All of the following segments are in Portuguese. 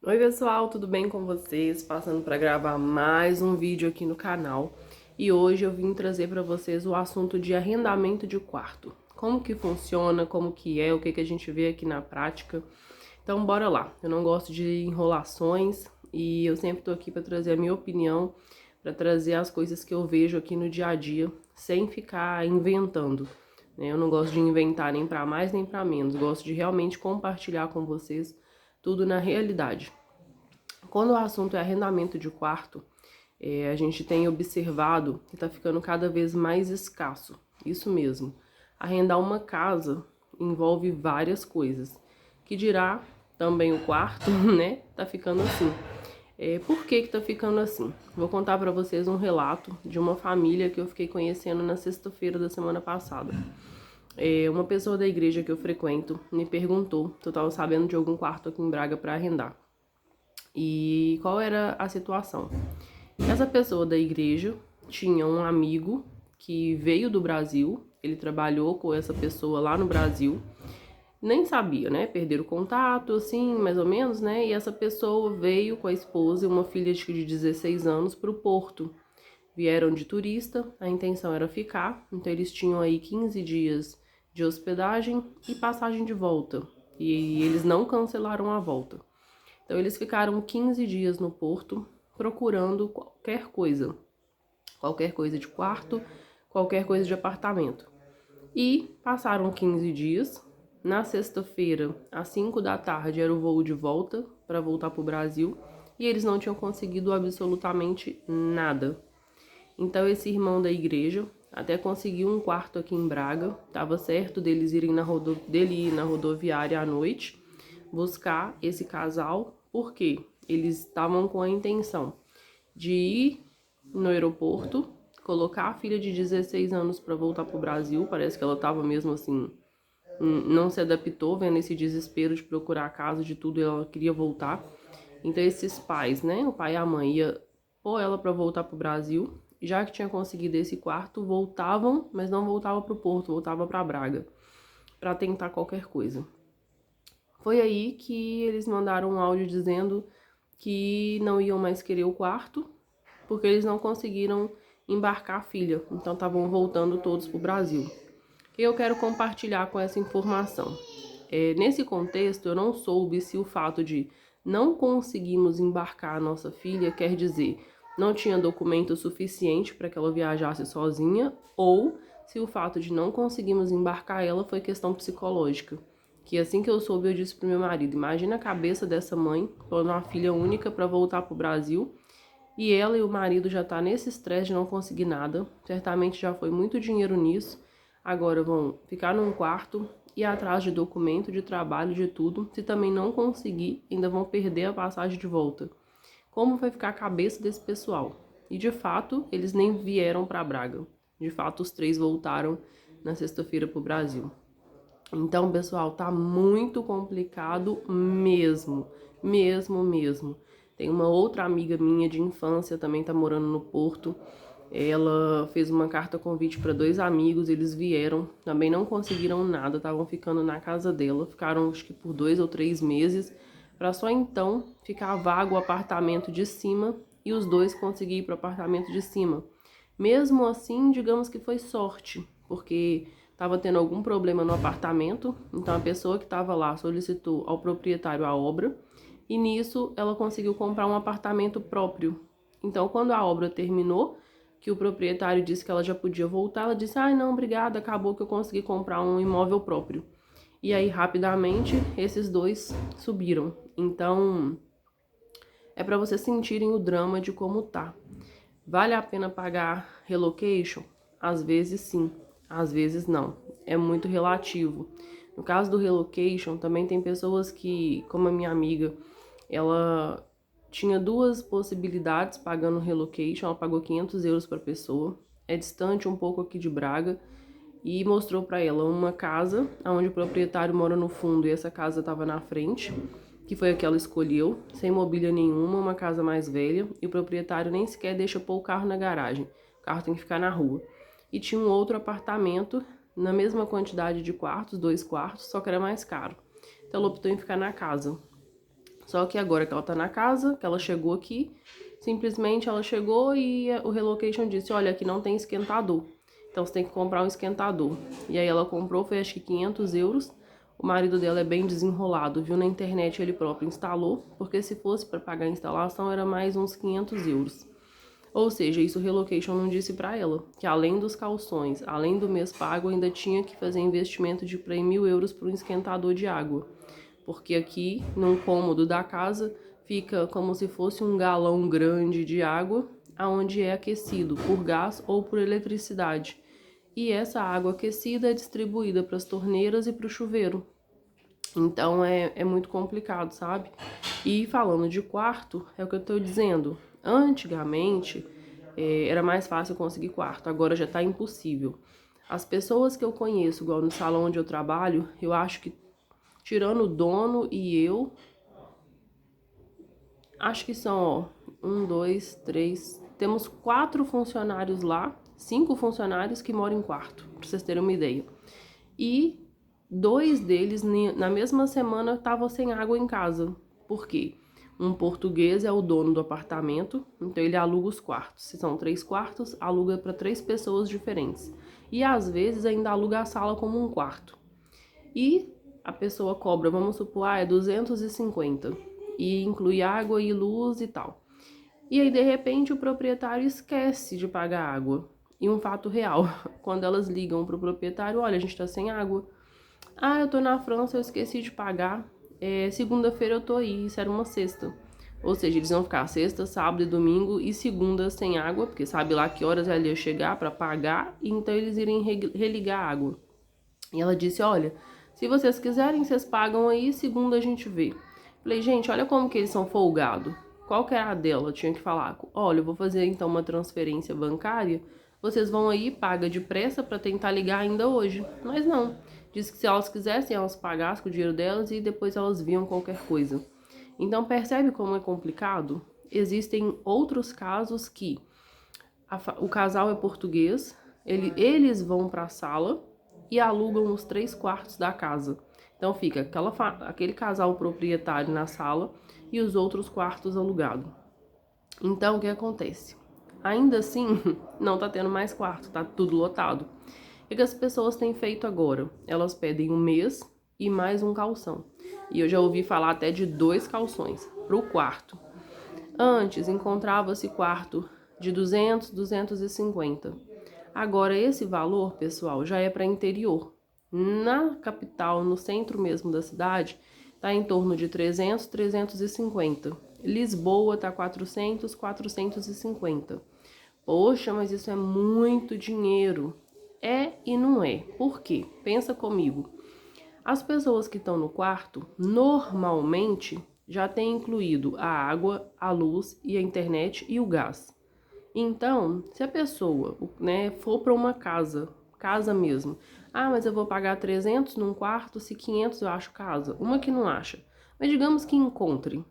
Oi pessoal, tudo bem com vocês? Passando para gravar mais um vídeo aqui no canal. E hoje eu vim trazer para vocês o assunto de arrendamento de quarto. Como que funciona, como que é, o que que a gente vê aqui na prática. Então bora lá. Eu não gosto de enrolações e eu sempre tô aqui para trazer a minha opinião, para trazer as coisas que eu vejo aqui no dia a dia, sem ficar inventando, né? Eu não gosto de inventar nem para mais nem para menos. Gosto de realmente compartilhar com vocês tudo na realidade. Quando o assunto é arrendamento de quarto, a gente tem observado que está ficando cada vez mais escasso. Isso mesmo. Arrendar uma casa envolve várias coisas. Que dirá também o quarto, né? Tá ficando assim. Por que tá ficando assim? Vou contar para vocês um relato de uma família que eu fiquei conhecendo na sexta-feira da semana passada. Uma pessoa da igreja que eu frequento me perguntou se eu estava sabendo de algum quarto aqui em Braga para arrendar. E qual era a situação? Essa pessoa da igreja tinha um amigo que veio do Brasil, ele trabalhou com essa pessoa lá no Brasil, nem sabia, né? Perderam o contato, assim, mais ou menos, né? E essa pessoa veio com a esposa e uma filha de 16 anos para o Porto. Vieram de turista, a intenção era ficar, então eles tinham aí 15 dias de hospedagem e passagem de volta. E eles não cancelaram a volta. Então eles ficaram 15 dias no Porto procurando qualquer coisa de quarto, qualquer coisa de apartamento. E passaram 15 dias. Na sexta-feira, às 5 da tarde, era o voo de volta para voltar para o Brasil e eles não tinham conseguido absolutamente nada. Então esse irmão da igreja até conseguiu um quarto aqui em Braga. Tava certo deles irem dele ir na rodoviária à noite buscar esse casal, porque eles estavam com a intenção de ir no aeroporto, colocar a filha de 16 anos para voltar pro Brasil. Parece que ela estava mesmo assim, não se adaptou, vendo esse desespero de procurar a casa de tudo, e ela queria voltar. Então esses pais, né, o pai e a mãe ia pôr ela para voltar pro Brasil. Já que tinha conseguido esse quarto, voltavam, mas não voltava pro Porto, voltava para Braga, para tentar qualquer coisa. Foi aí que eles mandaram um áudio dizendo que não iam mais querer o quarto, porque eles não conseguiram embarcar a filha, então estavam voltando todos para o Brasil. E eu quero compartilhar com essa informação. Nesse contexto, eu não soube se o fato de não conseguimos embarcar a nossa filha quer dizer não tinha documento suficiente para que ela viajasse sozinha, ou se o fato de não conseguimos embarcar ela foi questão psicológica. Que assim que eu soube, eu disse pro meu marido: imagina a cabeça dessa mãe pondo uma filha única para voltar pro Brasil e ela e o marido já tá nesse estresse de não conseguir nada. Certamente já foi muito dinheiro nisso. Agora vão ficar num quarto e atrás de documento, de trabalho, de tudo. Se também não conseguir, ainda vão perder a passagem de volta. Como vai ficar a cabeça desse pessoal? E de fato, eles nem vieram para Braga. De fato, os três voltaram na sexta-feira pro Brasil. Então, pessoal, tá muito complicado mesmo, mesmo. Tem uma outra amiga minha de infância, também tá morando no Porto. Ela fez uma carta convite para dois amigos, eles vieram, também não conseguiram nada, estavam ficando na casa dela, ficaram acho que por 2 ou 3 meses, para só então ficar vago o apartamento de cima e os dois conseguir ir para o apartamento de cima. Mesmo assim, digamos que foi sorte, porque estava tendo algum problema no apartamento, então a pessoa que estava lá solicitou ao proprietário a obra e nisso ela conseguiu comprar um apartamento próprio. Então, quando a obra terminou, que o proprietário disse que ela já podia voltar, ela disse: "Ai, não, obrigada, acabou que eu consegui comprar um imóvel próprio". E aí, rapidamente, esses dois subiram. Então, é para vocês sentirem o drama de como tá. Vale a pena pagar relocation? Às vezes sim, às vezes não. É muito relativo. No caso do relocation, também tem pessoas que, como a minha amiga, ela tinha duas possibilidades pagando relocation. Ela pagou 500 euros para pessoa. É distante um pouco aqui de Braga. E mostrou para ela uma casa onde o proprietário mora no fundo e essa casa estava na frente, que foi a que ela escolheu, sem mobília nenhuma, uma casa mais velha, e o proprietário nem sequer deixa pôr o carro na garagem, o carro tem que ficar na rua. E tinha um outro apartamento, na mesma quantidade de quartos, 2 quartos, só que era mais caro. Então ela optou em ficar na casa. Só que agora que ela tá na casa, que ela chegou aqui, simplesmente ela chegou e o relocation disse, olha, aqui não tem esquentador. Então você tem que comprar um esquentador. E aí ela comprou, foi acho que 500 euros. O marido dela é bem desenrolado, viu na internet, ele próprio instalou, porque se fosse para pagar a instalação era mais uns 500 euros. Ou seja, isso o relocation não disse para ela, que além dos calções, além do mês pago, ainda tinha que fazer investimento de para 1.000 euros para um esquentador de água. Porque aqui, num cômodo da casa, fica como se fosse um galão grande de água, aonde é aquecido por gás ou por eletricidade. E essa água aquecida é distribuída para as torneiras e para o chuveiro. Então é muito complicado, sabe? E falando de quarto, é o que eu tô dizendo. Antigamente era mais fácil conseguir quarto, agora já tá impossível. As pessoas que eu conheço, igual no salão onde eu trabalho, eu acho que, tirando o dono e eu, acho que são, ó, 1, 2, 3, temos 4 funcionários lá, 5 funcionários que moram em quarto, pra vocês terem uma ideia. E 2 deles, na mesma semana, estavam sem água em casa. Por quê? Um português é o dono do apartamento, então ele aluga os quartos. Se são 3 quartos, aluga para 3 pessoas diferentes. E às vezes ainda aluga a sala como um quarto. E a pessoa cobra, vamos supor, é 250. E inclui água e luz e tal. E aí, de repente, o proprietário esquece de pagar água. E um fato real, quando elas ligam pro proprietário, olha, a gente tá sem água. Ah, eu tô na França, eu esqueci de pagar. Segunda-feira eu tô aí, isso era uma sexta. Ou seja, eles vão ficar sexta, sábado e domingo e segunda sem água, porque sabe lá que horas ela ia chegar para pagar, e então eles irem religar a água. E ela disse, olha, se vocês quiserem, vocês pagam aí, segunda a gente vê. Falei, gente, olha como que eles são folgados. Qual que era a dela? Eu tinha que falar, olha, eu vou fazer então uma transferência bancária, vocês vão aí, paga depressa para tentar ligar ainda hoje. Mas não, disse que se elas quisessem, elas pagassem com o dinheiro delas e depois elas viam qualquer coisa. Então percebe como é complicado? Existem outros casos que o casal é português, eles vão para a sala e alugam os 3 quartos da casa. Então fica aquele casal proprietário na sala e os outros quartos alugados. Então o que acontece? Ainda assim, não tá tendo mais quarto, tá tudo lotado. O que as pessoas têm feito agora? Elas pedem um mês e mais um calção. E eu já ouvi falar até de 2 calções pro quarto. Antes encontrava-se quarto de 200, 250. Agora esse valor, pessoal, já é para interior. Na capital, no centro mesmo da cidade, tá em torno de 300, 350. Lisboa tá 400, 450. Poxa, mas isso é muito dinheiro. É e não é. Por quê? Pensa comigo. As pessoas que estão no quarto, normalmente, já têm incluído a água, a luz e a internet e o gás. Então, se a pessoa, né, for para uma casa mesmo, ah, mas eu vou pagar 300 num quarto, se 500 eu acho casa. Uma que não acha. Mas digamos que encontre.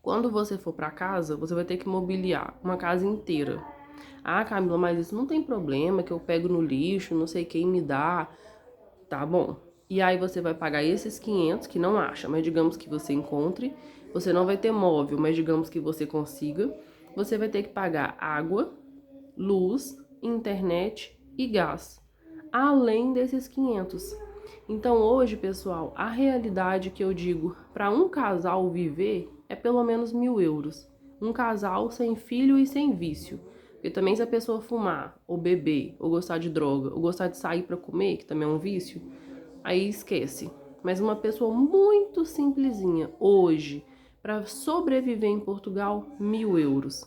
Quando você for para casa, você vai ter que mobiliar uma casa inteira. Ah, Camila, mas isso não tem problema, que eu pego no lixo, não sei quem me dá. Tá bom. E aí você vai pagar esses 500 que não acha, mas digamos que você encontre. Você não vai ter móvel, mas digamos que você consiga. Você vai ter que pagar água, luz, internet e gás, além desses 500. Então hoje, pessoal, a realidade que eu digo para um casal viver é pelo menos 1.000 euros. Um casal sem filho e sem vício. Porque também se a pessoa fumar, ou beber, ou gostar de droga, ou gostar de sair para comer, que também é um vício, aí esquece. Mas uma pessoa muito simplesinha, hoje, para sobreviver em Portugal, 1.000 euros.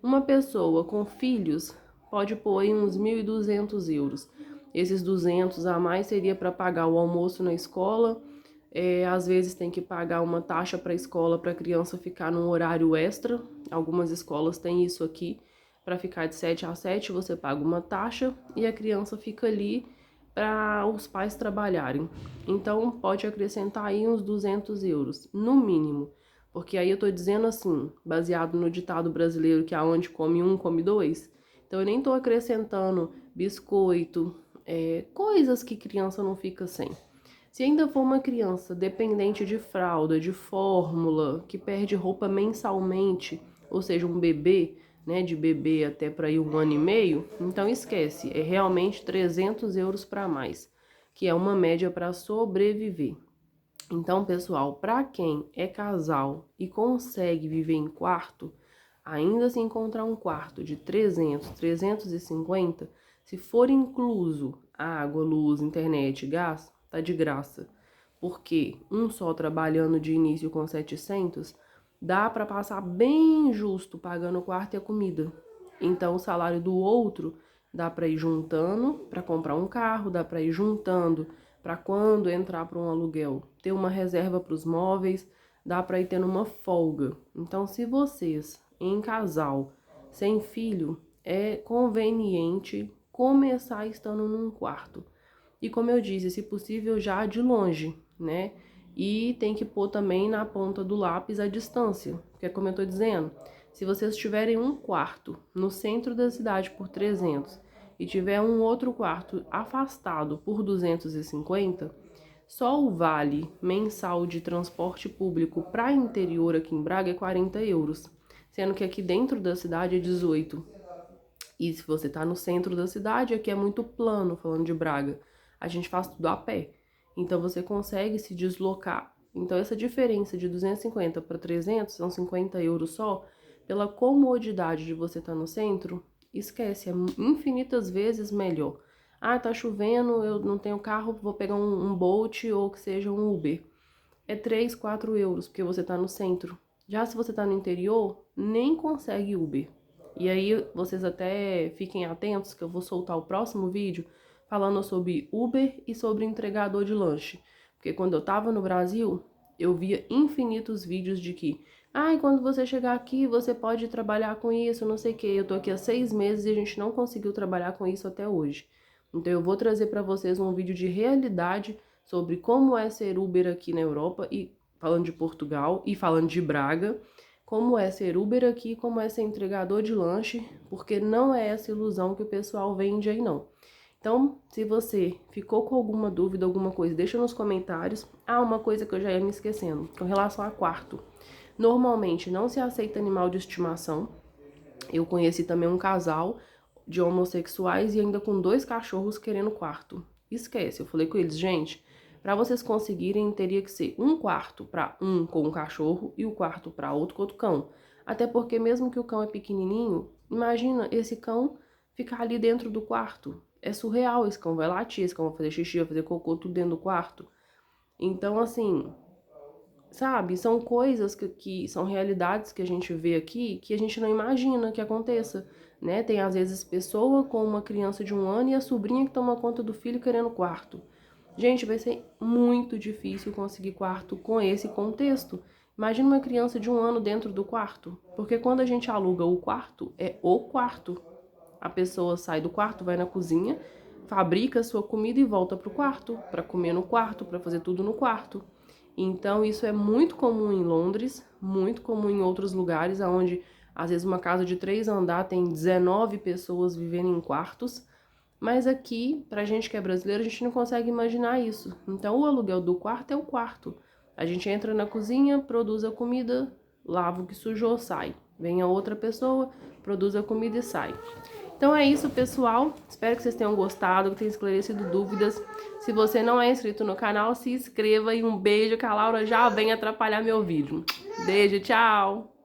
Uma pessoa com filhos pode pôr aí uns 1.200 euros. Esses 200 a mais seria para pagar o almoço na escola. Às vezes tem que pagar uma taxa para a escola para a criança ficar num horário extra. Algumas escolas têm isso aqui. Para ficar de 7 a 7, você paga uma taxa e a criança fica ali para os pais trabalharem. Então, pode acrescentar aí uns 200 euros, no mínimo. Porque aí eu tô dizendo assim, baseado no ditado brasileiro que aonde come um, come dois. Então, eu nem tô acrescentando biscoito, coisas que criança não fica sem. Se ainda for uma criança dependente de fralda, de fórmula, que perde roupa mensalmente, ou seja, um bebê, né, de bebê até para ir 1 ano e meio, então esquece, é realmente 300 euros para mais, que é uma média para sobreviver. Então, pessoal, para quem é casal e consegue viver em quarto, ainda se encontrar um quarto de 300, 350, se for incluso água, luz, internet, gás, tá de graça. Porque um só trabalhando de início com 700, dá para passar bem justo pagando o quarto e a comida. Então, o salário do outro dá para ir juntando para comprar um carro, dá para ir juntando para quando entrar para um aluguel, ter uma reserva para os móveis, dá para ir tendo uma folga. Então, se vocês em casal, sem filho, é conveniente começar estando num quarto. E como eu disse, se possível já de longe, né? E tem que pôr também na ponta do lápis a distância, porque como eu tô dizendo, se vocês tiverem um quarto no centro da cidade por 300 e tiver um outro quarto afastado por 250, só o vale mensal de transporte público para interior aqui em Braga é 40 euros, sendo que aqui dentro da cidade é 18. E se você tá no centro da cidade, aqui é muito plano, falando de Braga, a gente faz tudo a pé. Então você consegue se deslocar. Então essa diferença de 250 para 300, são 50 euros só, pela comodidade de você estar no centro, esquece, é infinitas vezes melhor. Ah, tá chovendo, eu não tenho carro, vou pegar um Bolt ou que seja um Uber. É 3, 4 euros, porque você tá no centro. Já se você tá no interior, nem consegue Uber. E aí vocês até fiquem atentos que eu vou soltar o próximo vídeo falando sobre Uber e sobre entregador de lanche. Porque quando eu tava no Brasil, eu via infinitos vídeos de que quando você chegar aqui, você pode trabalhar com isso, não sei o que. Eu tô aqui há 6 meses e a gente não conseguiu trabalhar com isso até hoje. Então eu vou trazer para vocês um vídeo de realidade sobre como é ser Uber aqui na Europa, e falando de Portugal e falando de Braga, como é ser Uber aqui, como é ser entregador de lanche, porque não é essa ilusão que o pessoal vende aí não. Então, se você ficou com alguma dúvida, alguma coisa, deixa nos comentários. Uma coisa que eu já ia me esquecendo, com relação a quarto. Normalmente não se aceita animal de estimação. Eu conheci também um casal de homossexuais e ainda com 2 cachorros querendo quarto. Esquece, eu falei com eles, gente, para vocês conseguirem teria que ser um quarto para um com um cachorro e o quarto para outro com outro cão. Até porque mesmo que o cão é pequenininho, imagina esse cão ficar ali dentro do quarto. É surreal, esse cão vai latir, esse cão vai fazer xixi, vai fazer cocô, tudo dentro do quarto. Então, assim, sabe, são coisas que são realidades que a gente vê aqui que a gente não imagina que aconteça, né? Tem às vezes pessoa com uma criança de 1 ano e a sobrinha que toma conta do filho querendo quarto. Gente, vai ser muito difícil conseguir quarto com esse contexto. Imagina uma criança de 1 ano dentro do quarto, porque quando a gente aluga o quarto, é o quarto. A pessoa sai do quarto, vai na cozinha, fabrica a sua comida e volta pro quarto, para comer no quarto, para fazer tudo no quarto. Então, isso é muito comum em Londres, muito comum em outros lugares, onde às vezes uma casa de 3 andares tem 19 pessoas vivendo em quartos. Mas aqui, pra gente que é brasileiro, a gente não consegue imaginar isso. Então, o aluguel do quarto é o quarto. A gente entra na cozinha, produz a comida, lava o que sujou, sai. Vem a outra pessoa, produz a comida e sai. Então é isso, pessoal. Espero que vocês tenham gostado, que tenham esclarecido dúvidas. Se você não é inscrito no canal, se inscreva e um beijo, que a Laura já vem atrapalhar meu vídeo. Beijo, tchau!